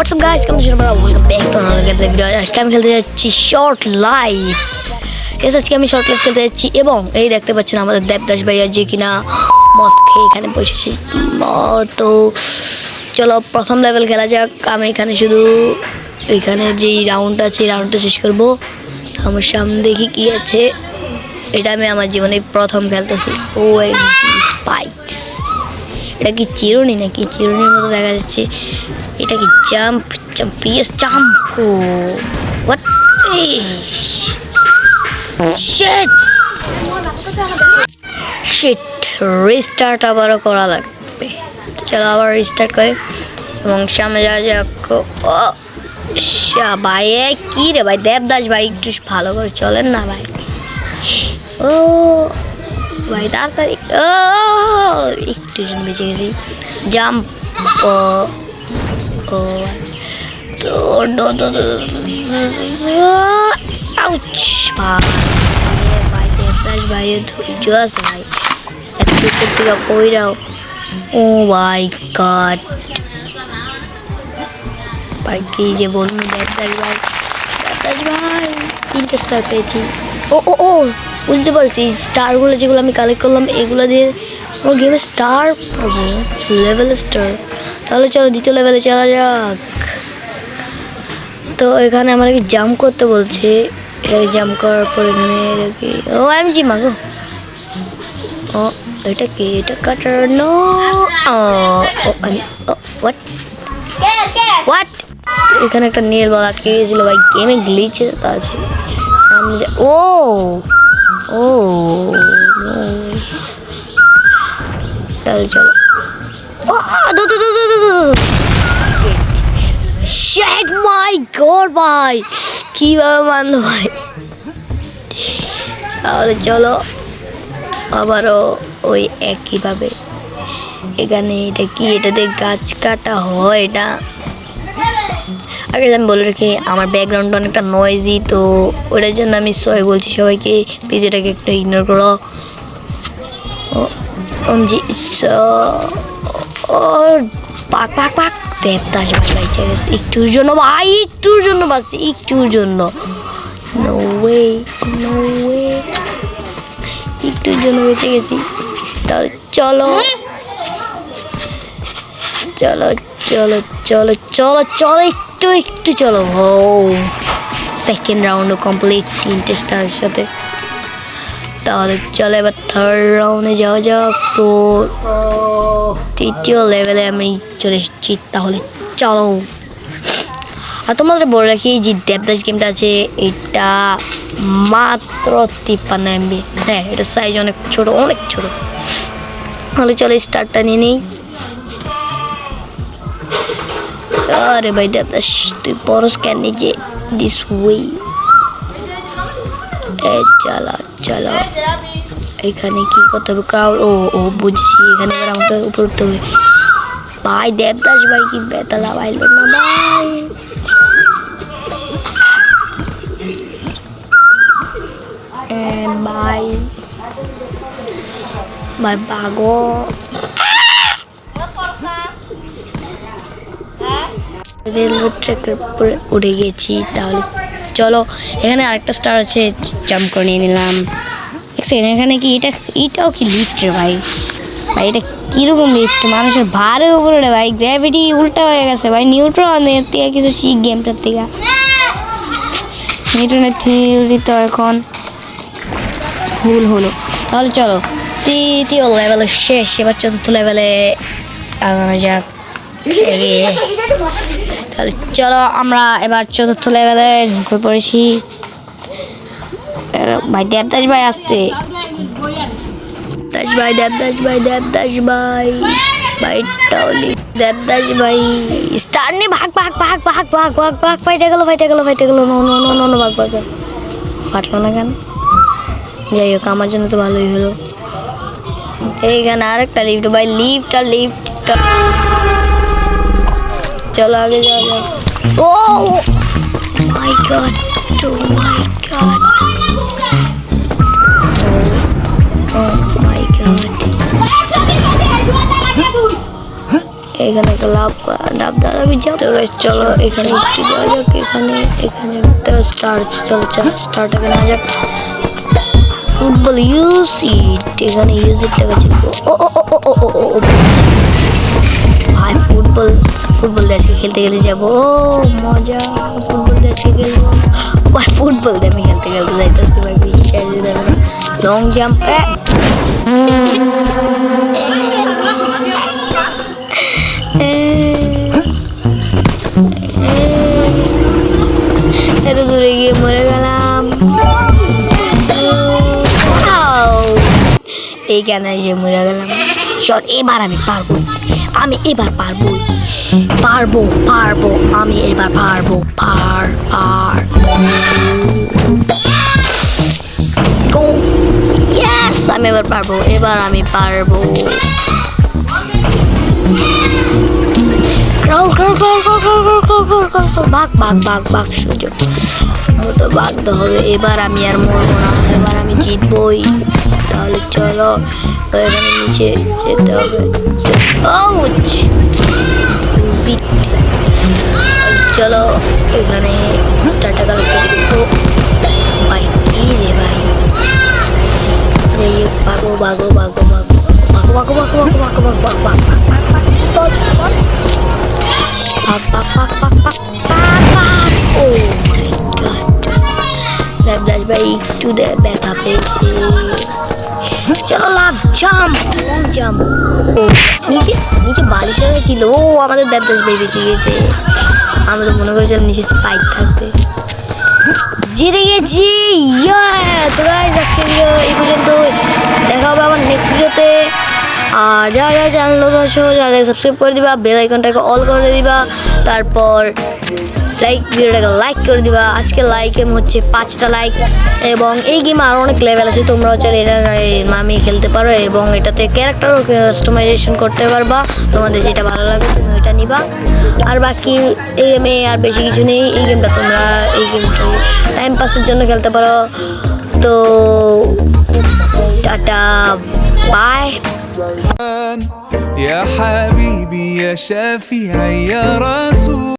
What's up guys, কেমন আছেন আপনারা? Welcome back to another game video. আজকে আমি খেলতে যাচ্ছি শর্ট লাইফ। আজকে আমি শর্ট লাইফ খেলতে যাচ্ছি এবং এই দেখতে পাচ্ছেন আমাদের দেবদাস ভাইয়া যে কিনা মদ খেয়ে এখানে বসেছে। তো চলো প্রথম লেভেল খেলা যাক। আমি এখানে শুধু এখানে যেই রাউন্ডটা আছে রাউন্ডটা শেষ করবো। আমার সামনে দেখি কি আছে। এটা আমি আমার জীবনে প্রথম খেলতেছি। ও স্পাইকস, এটা কি চিরুনি নাকি? চিরুনির মতো দেখা যাচ্ছে। এটা কি jump PS jump? Oh what shit shit restart আবারও করা লাগবে। চলো আবার রিস্টার্ট করে এবং সামনে যাওয়া যাক। ও ভাই কি রে ভাই, দেবদাস ভাই একটু ভালো করে চলেন না ভাই। ও ভাই তাড়াতাড়ি, ও একটু জন বেঁচে গেছি। জাম্প ও তো আউচ ভাই দেবদাস ভাইয়ের ধৈর্য আছে ভাই। থেকে কইরাও। ও মাই গড ভাই কি যে বলুন। দেবদাস ভাই 3টে স্টার পেয়েছি। ও ও ও বুঝতে পারছি, স্টারগুলো যেগুলো আমি কালেক্ট করলাম এগুলো দিয়ে আমার গেমে স্টার পাবো, লেভেল স্টার। তাহলে চলো দ্বিতীয় লেভেলে চলা যাক। তো এখানে আমাকে জাম্প করতে বলছে। এটাকে জাম্প করার পর এখানে ও এমজি মাগো। ও এটা কি? এটা কাটার নো। হোয়াট হোয়াট এখানে একটা নীল বল আটকে গিয়েছিল ভাই। গেমে গ্লিচ আছে। ও ও তাহলে চলো। শিট মাই গড ভাই, কিভাবে মানলো ভাই। তাহলে চলো আবারও ওই একইভাবে। এখানে এটা কি? এটাতে গাছ কাটা হয়। এটা আগে আমি বলে রাখি আমার ব্যাকগ্রাউন্ডটা অনেকটা নয়েজি, তো ওটার জন্য আমি সরি বলছি সবাইকে। পিছটাকে একটু ইগনোর করো। পাক পাক পাক দেবদাস ভাই বেঁচে গেছে একটুর জন্য ভাই, একটুর জন্য বাঁচছি, একটুর জন্য। নো ওয়ে নো ওয়ে, একটুর জন্য বেঁচে গেছি। তাহলে চলো চলো চলো চলো চলো চলো একটু একটু চলো। ও সেকেন্ড রাউন্ডও কমপ্লিট 3টে স্টারের সাথে। তাহলে চলো এবার থার্ড রাউন্ডে যাওয়া যাক। তো তৃতীয় লেভেলে আমি চলে এসেছি। তাহলে চলো। আর তোমাদের বলে রাখি যে দেবদাস গেমটা আছে এটা মাত্র 53 MB। হ্যাঁ এটা সাইজ অনেক ছোট, অনেক ছোট। তাহলে চলো স্টার্টটা নিয়ে নেই। আরে ভাই দেবদাস তুই পরস কেন নিজে দিস ওয়ে। চলো চলো এখানে কি করতে হবে? ক্রাউড। ও ও বুঝছি, এখানে আমাকে উপর উঠতে হবে ভাই। দেবদাস ভাই কি বেতালা পাইল না ভাই। ভাই ভাই ভাগো। রেলওয়ে ট্র্যাকের উপরে উঠে গেছি। তাহলে চলো এখানে আরেকটা স্টার আছে, জাম্প করে নিয়ে নিলাম। এখানে কি এটাও কি লিফট রে ভাই? ভাই এটা কীরকম লিফট? মানুষের ভারের উপরে রে ভাই। গ্র্যাভিটি উল্টা হয়ে গেছে ভাই। নিউট্রনের থেকে কিছু শিখ গেমটার থেকে। নিউটনের থিওরি তো এখন ভুল হলো। তাহলে চলো তৃতীয় লেভেলে শেষ, এবার চতুর্থ লেভেলে আগানো যাক। তাহলে চলো আমরা এবার চতুর্থ লেভেলে ঢুকে পড়েছি। ভাই দেবদাস ভাই আসতে, দেবদাস ভাই দেবদাস ভাই দেবদাস ভাই ভাই টাউলি দেবদাস ভাই স্টার নে। ভাগ ভাগ ভাগ ভাগ ভাগ ভাগ ভাগ ফাইটে গেল ফাইটে গেল ফাইটে গেল। No no no no no ভাগ ভাগ ফাটলো না কেন? যাই হোক আমার জন্য তো ভালোই হলো। এইখানে আরেকটা লিফট ভাই, লিফট আর লিফট। চলো আগে যাওয়া যাক। ও মাই গড, ও মাই গড, ও মাই গড। এখানে একটা লাভ ডাব দাদা যাও তো guys, চলো এখানে একটু যাওয়া যাক। এখানে একটা স্টার, চলো স্টারটা কেনা যাক। ফুটবল ইউজ ইট, এখানে ইউজ ইটটা ছিল। ও ভাই ফুটবল দিয়ে আজকে খেলতে যাবো। ও মজা, ফুটবল দিয়ে আজকে খেলবো ভাই। ফুটবল দিয়ে আমি খেলতে যাইতেছি ভাই, বিশ্বাস লং জাম্প। এত দূরে গিয়ে মরে গেলাম। এই কেন যে মরে গেলাম। শট, এবার আমি পারবো, আমি এবার পারবো, আমি এবার পারবো। আমি এবার পারবো, আমি পারবো। বাঘ সুযোগ মতো বাঘতে হবে। এবার আমি আর মরবো না, এবার আমি জিতবই। তাহলে চলো এখানে নিচে যেতে হবে। চলো এখানে স্টার্টটা ভাই, কি রে ভাই, পারবো। বাঘো ও মাই গড, দেবদাস ভাই একটু ব্যথা পেয়েছে। চলো লাভ জাম্প। ও নিচে বালিশ রাখা ছিল। ও আমাদের দেবদাস ভাই বেঁচে গেছে। আমরা তো মনে করেছিলাম নিচে স্পাইক থাকবে। জিতে গেছি। তো গাইস, আজকে ভিডিও এই পর্যন্ত। দেখা হবে আবার নেক্সট ভিডিওতে। আর যারা চ্যানেল নতুন আছো, চ্যানেলটাকে সাবস্ক্রাইব করে দিবা, বেল আইকনটাকে অল করে দিবা, তারপর ভিডিওটাকে লাইক করে দিবা। আজকে লাইক হচ্ছে 5টা লাইক। এবং এই গেম আরও অনেক লেভেল আছে, তোমরাও চাইলে এটা আমি খেলতে পারো। এবং এটাতে ক্যারেক্টারও কাস্টমাইজেশন করতে পারবা, তোমাদের যেটা ভালো লাগে তুমি ওইটা নিবা। আর বাকি এই গেমে আর বেশি কিছু নেই। এই গেমটা তোমরা টাইম পাসের জন্য খেলতে পারো। তো টাটা, বাই। يا حبيبي يا شافعي يا رسول